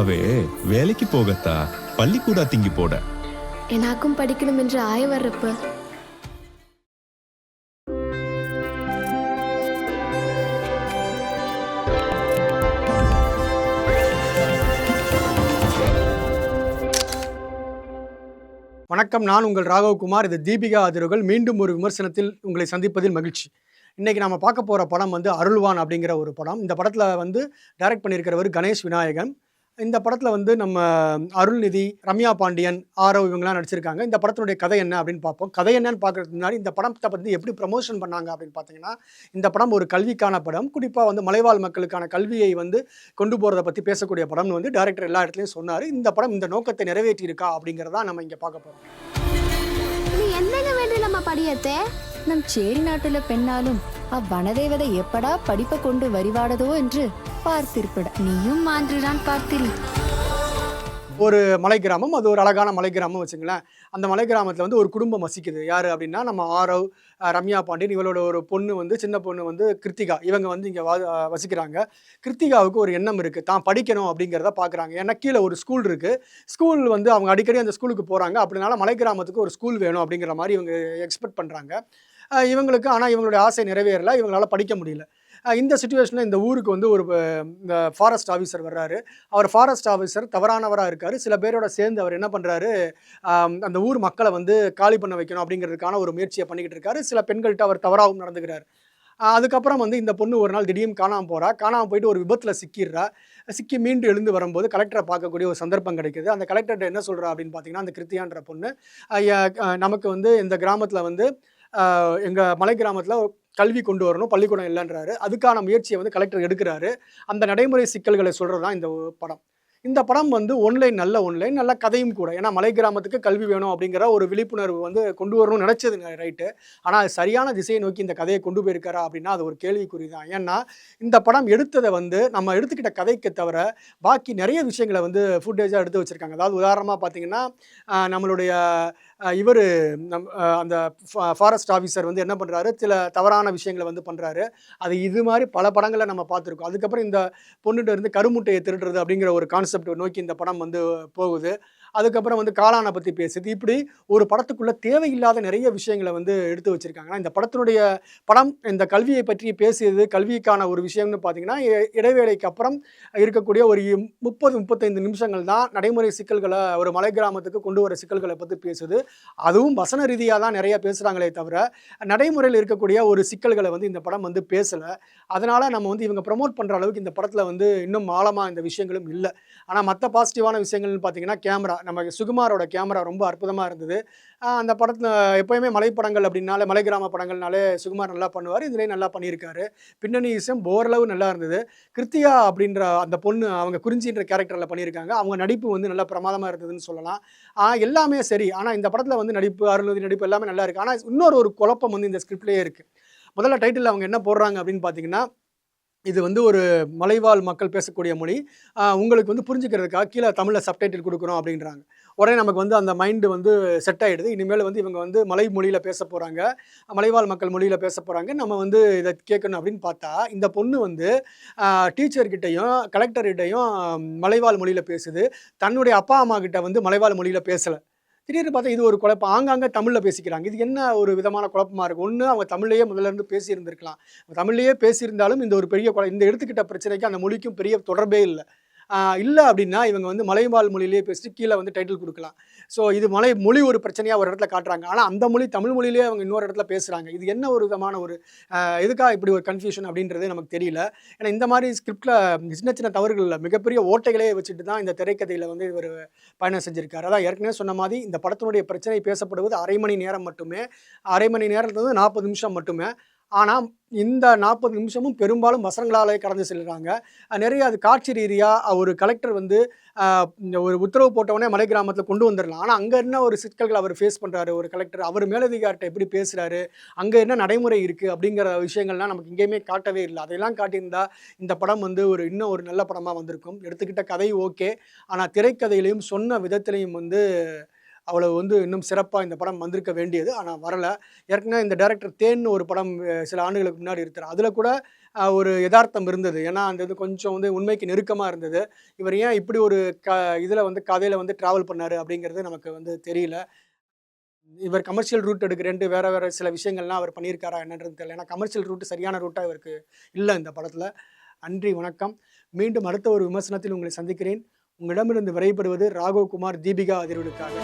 அவே வேலைக்கு போகத்தா பள்ளிக்கூட திங்கி போட என்னாக்கும் படிக்கணும் என்று ஆய வர்றப்ப வணக்கம், நான் உங்கள் ராகவகுமார். இது தீபிகா அதிர்வுகள். மீண்டும் ஒரு விமர்சனத்தில் உங்களை சந்திப்பதில் மகிழ்ச்சி. இன்றைக்கி நம்ம பார்க்க போகிற படம் வந்து அருள்வான் அப்படிங்கிற ஒரு படம். இந்த படத்தில் வந்து டைரக்ட் பண்ணியிருக்கிறவர் கணேஷ் விநாயகன். இந்த படத்தில் வந்து நம்ம அருள்நிதி, ரம்யா பாண்டியன், ஆரவ் இவங்கெல்லாம் நடிச்சிருக்காங்க. இந்த படத்தினுடைய கதை என்ன அப்படின்னு பார்ப்போம். கதை என்னன்னு பார்க்குறதுக்கு முன்னாடி இந்த படத்தை பற்றி எப்படி ப்ரமோஷன் பண்ணாங்க அப்படின்னு பார்த்தீங்கன்னா, இந்த படம் ஒரு கல்விக்கான படம். குறிப்பாக வந்து மலைவாழ் மக்களுக்கான கல்வியை வந்து கொண்டு போகிறத பற்றி பேசக்கூடிய படம்னு வந்து டைரக்டர் எல்லா இடத்துலையும் சொன்னார். இந்த படம் இந்த நோக்கத்தை நிறைவேற்றி இருக்கா அப்படிங்கிறதா நம்ம இங்கே பார்க்க போகிறோம். நம் சேரி நாட்டுல பெண்ணாலும் அவ்வனதேவதை எப்படா படிப்பை கொண்டு வரிவாடதோ என்று பார்த்திருப்பட நீயும் மான்றுதான் பார்த்திரு. ஒரு மலை கிராமம், அது ஒரு அழகான மலை கிராமம் வச்சுங்களேன். அந்த மலை கிராமத்தில் வந்து ஒரு குடும்பம் வசிக்குது. யார் அப்படின்னா நம்ம ஆரவ், ரம்யா பாண்டியன், இவளோட ஒரு பொண்ணு வந்து சின்ன பொண்ணு வந்து கிருத்திகா. இவங்க வந்து இங்கே வசிக்கிறாங்க. கிருத்திகாவுக்கு ஒரு எண்ணம் இருக்குது, தான் படிக்கணும் அப்படிங்கிறத பார்க்குறாங்க. ஏன்னா கீழே ஒரு ஸ்கூல் இருக்குது. ஸ்கூல் வந்து அவங்க அடிக்கடி அந்த ஸ்கூலுக்கு போகிறாங்க. அப்படினால மலை கிராமத்துக்கு ஒரு ஸ்கூல் வேணும் அப்படிங்கிற மாதிரி இவங்க எக்ஸ்பெக்ட் பண்ணுறாங்க. இவங்களுக்கு ஆனால் இவங்களுடைய ஆசை நிறைவேறலை, இவங்களால் படிக்க முடியல. இந்த சுச்சுவேஷனில் இந்த ஊருக்கு வந்து ஒரு இந்த ஃபாரஸ்ட் ஆஃபீஸர் வர்றாரு. அவர் ஃபாரஸ்ட் ஆஃபீஸர் தவறானவராக இருக்கார். சில பேரோட சேர்ந்து அவர் என்ன பண்ணுறாரு, அந்த ஊர் மக்களை வந்து காலி பண்ண வைக்கணும் அப்படிங்கிறதுக்கான ஒரு முயற்சியை பண்ணிக்கிட்டு இருக்காரு. சில பெண்கள்கிட்ட அவர் தவறாகவும் நடந்துக்கிறார். அதுக்கப்புறம் வந்து இந்த பொண்ணு ஒரு நாள் திடீர்னு காணாமல் போகிறா. காணாமல் போயிட்டு ஒரு விபத்தில் சிக்கிடுறா. சிக்கி மீண்டு எழுந்து வரும்போது கலெக்டரை பார்க்கக்கூடிய ஒரு சந்தர்ப்பம் கிடைக்குது. அந்த கலெக்டர்கிட்ட என்ன சொல்கிறா அப்படின்னு பார்த்தீங்கன்னா, அந்த கிருத்தியான்ற பொண்ணு, நமக்கு வந்து இந்த கிராமத்தில் வந்து எங்கள் மலை கிராமத்தில் கல்வி கொண்டு வரணும், பள்ளிக்கூடம் இல்லைன்றாரு. அதுக்கான முயற்சியை வந்து கலெக்டர் எடுக்கிறாரு. அந்த நடைமுறை சிக்கல்களை சொல்கிறது தான் இந்த படம். இந்த படம் வந்து ஒன்லைன் நல்ல கதையும் கூட. ஏன்னா மலை கிராமத்துக்கு கல்வி வேணும் அப்படிங்கிற ஒரு விழிப்புணர்வு வந்து கொண்டு வரணும்னு நினச்சது ரைட்டு. ஆனால் அது சரியான திசையை நோக்கி இந்த கதையை கொண்டு போயிருக்காரா அப்படின்னா அது ஒரு கேள்விக்குறி தான். ஏன்னா இந்த படம் எடுத்ததை வந்து நம்ம எடுத்துக்கிட்ட கதைக்கு தவிர பாக்கி நிறைய விஷயங்களை வந்து ஃபுட்டேஜாக எடுத்து வச்சுருக்காங்க. அதாவது உதாரணமாக பார்த்தீங்கன்னா, நம்மளுடைய இவர் அந்த ஃபாரஸ்ட் ஆஃபீஸர் வந்து என்ன பண்ணுறாரு, சில தவறான விஷயங்களை வந்து பண்ணுறாரு. அது இது மாதிரி பல படங்களை நம்ம பார்த்துருக்கோம். அதுக்கப்புறம் இந்த பொண்ணுகிட்ட இருந்து கருமுட்டையை திருடுறது அப்படிங்கிற ஒரு கான்செப்ட் நோக்கி இந்த படம் வந்து போகுது. அதுக்கப்புறம் வந்து காளானை பற்றி பேசுது. இப்படி ஒரு படத்துக்குள்ளே தேவையில்லாத நிறைய விஷயங்களை வந்து எடுத்து வச்சுருக்காங்க. இந்த படத்தினுடைய இந்த கல்வியை பற்றி பேசியது, கல்விக்கான ஒரு விஷயம்னு பார்த்தீங்கன்னா, இடைவேளைக்கு அப்புறம் இருக்கக்கூடிய ஒரு 30-35 நிமிஷங்கள் தான் நடைமுறை சிக்கல்களை, ஒரு மலை கிராமத்துக்கு கொண்டு வர சிக்கல்களை பற்றி பேசுது. அதுவும் வசன ரீதியாக தான் நிறையா பேசுகிறாங்களே தவிர நடைமுறையில் இருக்கக்கூடிய ஒரு சிக்கல்களை வந்து இந்த படம் வந்து பேசலை. அதனால் நம்ம வந்து இவங்க ப்ரமோட் பண்ணுற அளவுக்கு இந்த படத்தில் வந்து இன்னும் ஆழமாக இந்த விஷயங்களும் இல்லை. ஆனால் மற்ற பாசிட்டிவான விஷயங்கள்னு பார்த்தீங்கன்னா, கேமரா, நம்ம சுகுமாரோட கேமரா ரொம்ப அற்புதமாக இருந்தது. அந்த படத்தில் எப்போயுமே மலைப்படங்கள் அப்படின்னாலே, மலை கிராம படங்கள்னாலே சுகுமார் நல்லா பண்ணுவார். இதுலேயும் நல்லா பண்ணியிருக்காரு. பின்னணி இசையும் ஓரளவு நல்லா இருந்தது. கிருத்தியா அப்படின்ற அந்த பொண்ணு, அவங்க குறிஞ்சின்ற கேரக்டரில் பண்ணியிருக்காங்க. அவங்க நடிப்பு வந்து நல்லா பிரமாதமாக இருந்ததுன்னு சொல்லலாம். எல்லாமே சரி. ஆனால் இந்த படத்தில் வந்து நடிப்பு, அருள்நிதி நடிப்பு எல்லாமே நல்லா இருக்குது. ஆனால் இன்னொரு ஒரு குழப்பம் வந்து இந்த ஸ்கிரிப்ட்லேயே இருக்குது. முதல்ல டைட்டில் அவங்க என்ன போடுறாங்க அப்படின்னு பார்த்தீங்கன்னா, இது வந்து ஒரு மலைவாழ் மக்கள் பேசக்கூடிய மொழி, உங்களுக்கு வந்து புரிஞ்சுக்கிறதுக்காக கீழே தமிழில் சப்டைட்டில் கொடுக்குறோம் அப்படின்றாங்க. உடனே நமக்கு வந்து அந்த மைண்டு வந்து செட் ஆகிடுது. இனிமேல் வந்து இவங்க வந்து மலை மொழியில் பேச போகிறாங்க, மலைவாழ் மக்கள் மொழியில் பேச போகிறாங்க, நம்ம வந்து இதை கேட்கணும் அப்படின்னு பார்த்தா, இந்த பொண்ணு வந்து டீச்சர்கிட்டையும் கலெக்டர்கிட்டையும் மலைவாழ் மொழியில் பேசுது. தன்னுடைய அப்பா அம்மா கிட்ட வந்து மலைவாழ் மொழியில் பேசலை. திடீர்னு பார்த்தா இது ஒரு குழப்பம். ஆங்காங்கே தமிழில் பேசிக்கிறாங்க. இது என்ன ஒரு விதமான குழப்பமாக இருக்கும். ஒன்று அவங்க தமிழ்லேயே முதல்ல இருந்து பேசியிருந்திருக்கலாம். தமிழ்லேயே பேசியிருந்தாலும் இந்த ஒரு பெரிய இந்த எடுத்துக்கிட்ட பிரச்சனைக்கு அந்த மொழிக்கும் பெரிய தொடர்பே இல்லை. இல்லை அப்படின்னா இவங்க வந்து மலைவாழ் மொழியிலேயே பேசிட்டு கீழே வந்து டைட்டில் கொடுக்கலாம். ஸோ இது மொழி ஒரு பிரச்சனையாக ஒரு இடத்துல காட்டுறாங்க. ஆனால் அந்த மொழி தமிழ் மொழியிலேயே அவங்க இன்னொரு இடத்துல பேசுகிறாங்க. இது என்ன ஒரு விதமான ஒரு எதுக்காக இப்படி ஒரு கன்ஃபியூஷன் அப்படின்றதே நமக்கு தெரியல. ஏன்னா இந்த மாதிரி ஸ்கிரிப்டில் சின்ன சின்ன தவறுகளில் மிகப்பெரிய ஓட்டைகளே வச்சுட்டு தான் இந்த திரைக்கதையில் வந்து இவர் பயணம் செஞ்சுருக்காரு. அதான் ஏற்கனவே சொன்ன மாதிரி இந்த படத்தினுடைய பிரச்சனை பேசப்படுவது அரை மணி நேரம் மட்டுமே. அரை மணி நேரத்துலேருந்து 40 நிமிஷம் மட்டுமே. ஆனால் இந்த 40 நிமிஷமும் பெரும்பாலும் வசனங்களாலே கடந்து செல்கிறாங்க. நிறைய அது காட்சி ரீதியாக ஒரு கலெக்டர் வந்து ஒரு உத்தரவு போட்டவொடனே மலை கிராமத்தில் கொண்டு வந்துடலாம். ஆனால் அங்கே என்ன ஒரு சிக்கல்கள் அவர் ஃபேஸ் பண்ணுறாரு ஒரு கலெக்டர், அவர் மேலதிகாரிட்ட எப்படி பேசுகிறாரு, அங்கே என்ன நடைமுறை இருக்குது அப்படிங்கிற விஷயங்கள்லாம் நமக்கு எங்கேயுமே காட்டவே இல்லை. அதையெல்லாம் காட்டியிருந்தால் இந்த படம் வந்து இன்னும் ஒரு நல்ல படமாக வந்திருக்கும். எடுத்துக்கிட்ட கதை ஓகே, ஆனால் திரைக்கதையிலையும் சொன்ன விதத்திலையும் வந்து அவ்வளவு வந்து இன்னும் சிறப்பாக இந்த படம் வந்திருக்க வேண்டியது. ஆனால் வரலை. ஏற்கனவே இந்த டைரக்டர் தேன்னு ஒரு படம் சில ஆண்டுகளுக்கு முன்னாடி எடுத்தார். அதில் கூட ஒரு யதார்த்தம் இருந்தது. ஏன்னா அந்த இது கொஞ்சம் வந்து உண்மைக்கு நெருக்கமாக இருந்தது. இவர் ஏன் இப்படி ஒரு இதில் வந்து கதையில் வந்து ட்ராவல் பண்ணார் அப்படிங்கிறது நமக்கு வந்து தெரியல. இவர் கமர்ஷியல் ரூட் எடுக்கிறேன்ட்டு வேற வேற சில விஷயங்கள்லாம் அவர் பண்ணியிருக்காரா என்னன்றது தெரியல. ஏன்னா கமர்ஷியல் ரூட் சரியான ரூட்டாக இவருக்கு இல்லை இந்த படத்தில். நன்றி, வணக்கம். மீண்டும் அடுத்த ஒரு விமர்சனத்தில் உங்களை சந்திக்கிறேன். உங்களிடமிருந்து விடைபெறுவது ராகவ் குமார், தீபிகா அதிர்வுகளுக்காக.